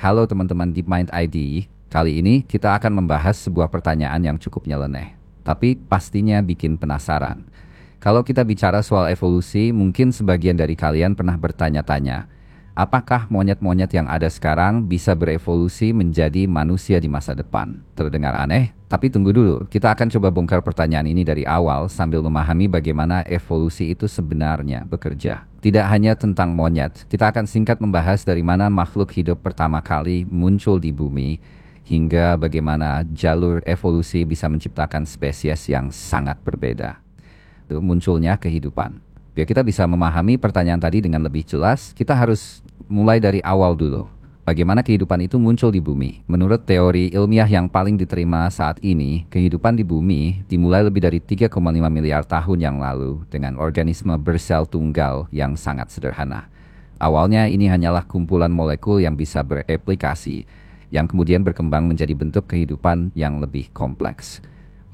Halo teman-teman DeepMind ID. Kali ini kita akan membahas sebuah pertanyaan yang cukup nyeleneh, tapi pastinya bikin penasaran. Kalau kita bicara soal evolusi, mungkin sebagian dari kalian pernah bertanya-tanya, apakah monyet-monyet yang ada sekarang bisa berevolusi menjadi manusia di masa depan? Terdengar aneh, tapi tunggu dulu. Kita akan coba bongkar pertanyaan ini dari awal sambil memahami bagaimana evolusi itu sebenarnya bekerja. Tidak hanya tentang monyet, kita akan singkat membahas dari mana makhluk hidup pertama kali muncul di bumi, hingga bagaimana jalur evolusi bisa menciptakan spesies yang sangat berbeda. Itu munculnya kehidupan. Biar kita bisa memahami pertanyaan tadi dengan lebih jelas, kita harus mulai dari awal dulu. Bagaimana kehidupan itu muncul di bumi? Menurut teori ilmiah yang paling diterima saat ini, kehidupan di bumi dimulai lebih dari 3,5 miliar tahun yang lalu dengan organisme bersel tunggal yang sangat sederhana. Awalnya ini hanyalah kumpulan molekul yang bisa bereplikasi, yang kemudian berkembang menjadi bentuk kehidupan yang lebih kompleks.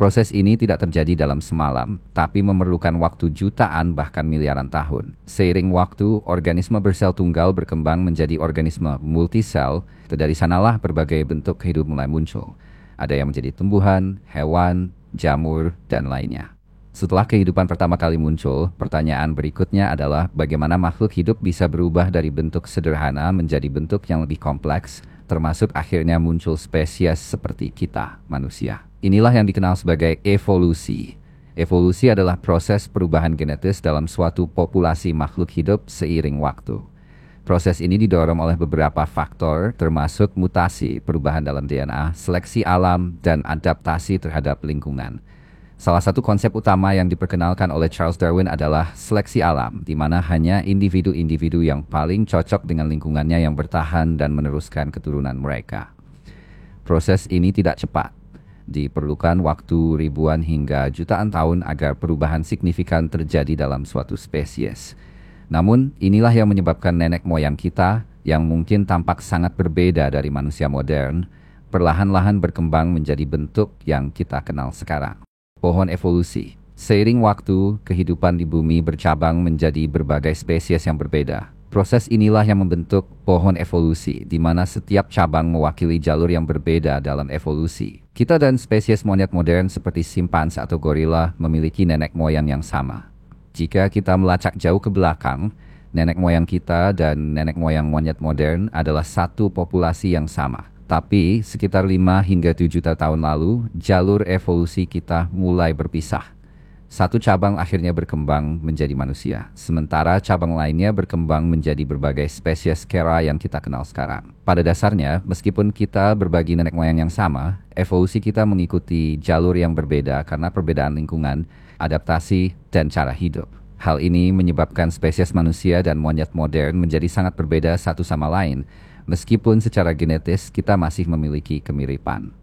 Proses ini tidak terjadi dalam semalam, tapi memerlukan waktu jutaan bahkan miliaran tahun. Seiring waktu, organisme bersel tunggal berkembang menjadi organisme multisel, dari sanalah berbagai bentuk hidup mulai muncul. Ada yang menjadi tumbuhan, hewan, jamur, dan lainnya. Setelah kehidupan pertama kali muncul, pertanyaan berikutnya adalah bagaimana makhluk hidup bisa berubah dari bentuk sederhana menjadi bentuk yang lebih kompleks, termasuk akhirnya muncul spesies seperti kita, manusia. Inilah yang dikenal sebagai evolusi. Evolusi adalah proses perubahan genetis dalam suatu populasi makhluk hidup seiring waktu. Proses ini didorong oleh beberapa faktor, termasuk mutasi, perubahan dalam DNA, seleksi alam, dan adaptasi terhadap lingkungan. Salah satu konsep utama yang diperkenalkan oleh Charles Darwin adalah seleksi alam, di mana hanya individu-individu yang paling cocok dengan lingkungannya yang bertahan dan meneruskan keturunan mereka. Proses ini tidak cepat. Diperlukan waktu ribuan hingga jutaan tahun agar perubahan signifikan terjadi dalam suatu spesies. Namun, inilah yang menyebabkan nenek moyang kita, yang mungkin tampak sangat berbeda dari manusia modern, perlahan-lahan berkembang menjadi bentuk yang kita kenal sekarang. Pohon evolusi. Seiring waktu, kehidupan di bumi bercabang menjadi berbagai spesies yang berbeda. Proses inilah yang membentuk pohon evolusi, di mana setiap cabang mewakili jalur yang berbeda dalam evolusi. Kita dan spesies monyet modern seperti simpanse atau gorila memiliki nenek moyang yang sama. Jika kita melacak jauh ke belakang, nenek moyang kita dan nenek moyang monyet modern adalah satu populasi yang sama. Tapi sekitar 5 hingga 7 juta tahun lalu, jalur evolusi kita mulai berpisah. Satu cabang akhirnya berkembang menjadi manusia, sementara cabang lainnya berkembang menjadi berbagai spesies kera yang kita kenal sekarang. Pada dasarnya, meskipun kita berbagi nenek moyang yang sama, evolusi kita mengikuti jalur yang berbeda karena perbedaan lingkungan, adaptasi, dan cara hidup. Hal ini menyebabkan spesies manusia dan monyet modern menjadi sangat berbeda satu sama lain, meskipun secara genetis kita masih memiliki kemiripan.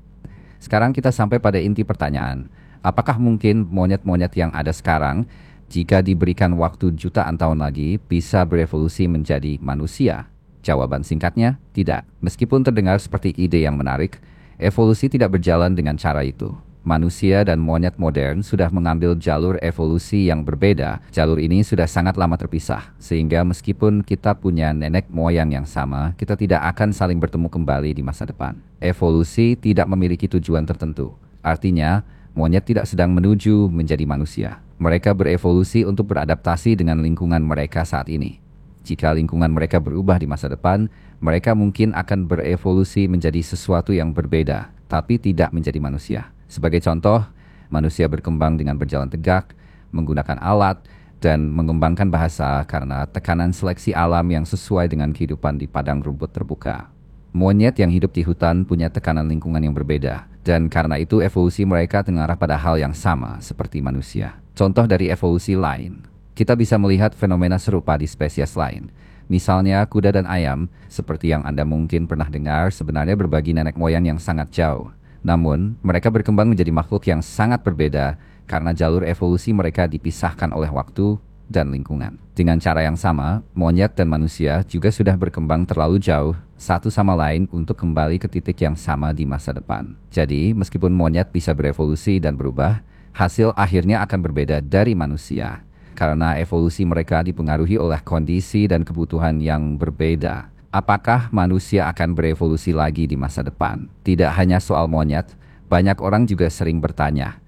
Sekarang kita sampai pada inti pertanyaan. Apakah mungkin monyet-monyet yang ada sekarang, jika diberikan waktu jutaan tahun lagi, bisa berevolusi menjadi manusia? Jawaban singkatnya, tidak. Meskipun terdengar seperti ide yang menarik, evolusi tidak berjalan dengan cara itu. Manusia dan monyet modern sudah mengambil jalur evolusi yang berbeda. Jalur ini sudah sangat lama terpisah, sehingga meskipun kita punya nenek moyang yang sama, kita tidak akan saling bertemu kembali di masa depan. Evolusi tidak memiliki tujuan tertentu. Artinya, monyet tidak sedang menuju menjadi manusia. Mereka berevolusi untuk beradaptasi dengan lingkungan mereka saat ini. Jika lingkungan mereka berubah di masa depan, mereka mungkin akan berevolusi menjadi sesuatu yang berbeda, tapi tidak menjadi manusia. Sebagai contoh, manusia berkembang dengan berjalan tegak, menggunakan alat, dan mengembangkan bahasa karena tekanan seleksi alam yang sesuai dengan kehidupan di padang rumput terbuka. Monyet yang hidup di hutan punya tekanan lingkungan yang berbeda, dan karena itu evolusi mereka mengarah pada hal yang sama seperti manusia. Contoh dari evolusi lain, kita bisa melihat fenomena serupa di spesies lain. Misalnya kuda dan ayam, seperti yang Anda mungkin pernah dengar, sebenarnya berbagi nenek moyang yang sangat jauh. Namun, mereka berkembang menjadi makhluk yang sangat berbeda karena jalur evolusi mereka dipisahkan oleh waktu dan lingkungan. Dengan cara yang sama, monyet dan manusia juga sudah berkembang terlalu jauh satu sama lain untuk kembali ke titik yang sama di masa depan. Jadi, meskipun monyet bisa berevolusi dan berubah, hasil akhirnya akan berbeda dari manusia. Karena evolusi mereka dipengaruhi oleh kondisi dan kebutuhan yang berbeda. Apakah manusia akan berevolusi lagi di masa depan? Tidak hanya soal monyet, banyak orang juga sering bertanya,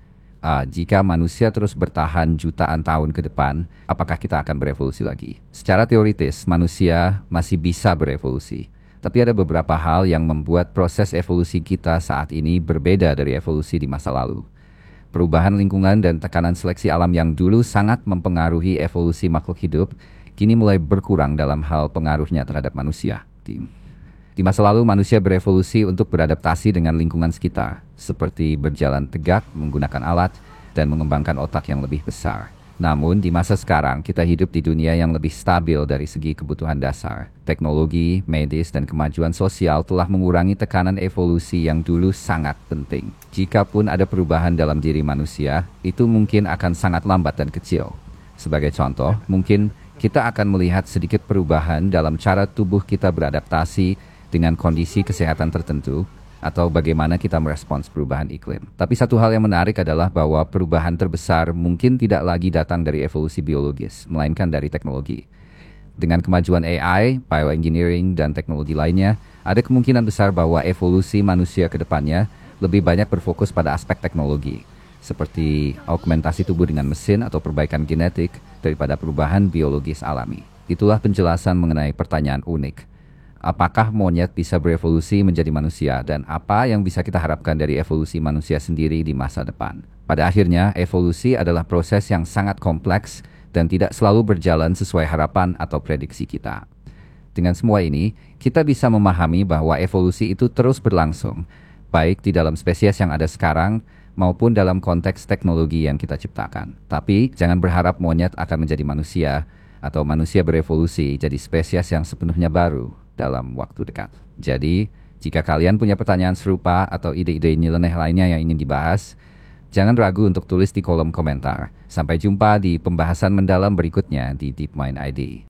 jika manusia terus bertahan jutaan tahun ke depan, apakah kita akan berevolusi lagi? Secara teoritis, manusia masih bisa berevolusi. Tapi ada beberapa hal yang membuat proses evolusi kita saat ini berbeda dari evolusi di masa lalu. Perubahan lingkungan dan tekanan seleksi alam yang dulu sangat mempengaruhi evolusi makhluk hidup, kini mulai berkurang dalam hal pengaruhnya terhadap manusia. Di masa lalu, manusia berevolusi untuk beradaptasi dengan lingkungan sekitar, seperti berjalan tegak, menggunakan alat, dan mengembangkan otak yang lebih besar. Namun, di masa sekarang, kita hidup di dunia yang lebih stabil dari segi kebutuhan dasar. Teknologi, medis, dan kemajuan sosial telah mengurangi tekanan evolusi yang dulu sangat penting. Jikapun ada perubahan dalam diri manusia, itu mungkin akan sangat lambat dan kecil. Sebagai contoh, mungkin kita akan melihat sedikit perubahan dalam cara tubuh kita beradaptasi dengan kondisi kesehatan tertentu, atau bagaimana kita merespons perubahan iklim. Tapi satu hal yang menarik adalah bahwa perubahan terbesar mungkin tidak lagi datang dari evolusi biologis, melainkan dari teknologi. Dengan kemajuan AI, bioengineering, dan teknologi lainnya, ada kemungkinan besar bahwa evolusi manusia ke depannya lebih banyak berfokus pada aspek teknologi, seperti augmentasi tubuh dengan mesin atau perbaikan genetik daripada perubahan biologis alami. Itulah penjelasan mengenai pertanyaan unik. Apakah monyet bisa berevolusi menjadi manusia, dan apa yang bisa kita harapkan dari evolusi manusia sendiri di masa depan? Pada akhirnya, evolusi adalah proses yang sangat kompleks dan tidak selalu berjalan sesuai harapan atau prediksi kita. Dengan semua ini, kita bisa memahami bahwa evolusi itu terus berlangsung, baik di dalam spesies yang ada sekarang maupun dalam konteks teknologi yang kita ciptakan. Tapi, jangan berharap monyet akan menjadi manusia, atau manusia berevolusi jadi spesies yang sepenuhnya baru dalam waktu dekat. Jadi, jika kalian punya pertanyaan serupa atau ide-ide nyeleneh lainnya yang ingin dibahas, jangan ragu untuk tulis di kolom komentar. Sampai jumpa di pembahasan mendalam berikutnya di DeepMind ID.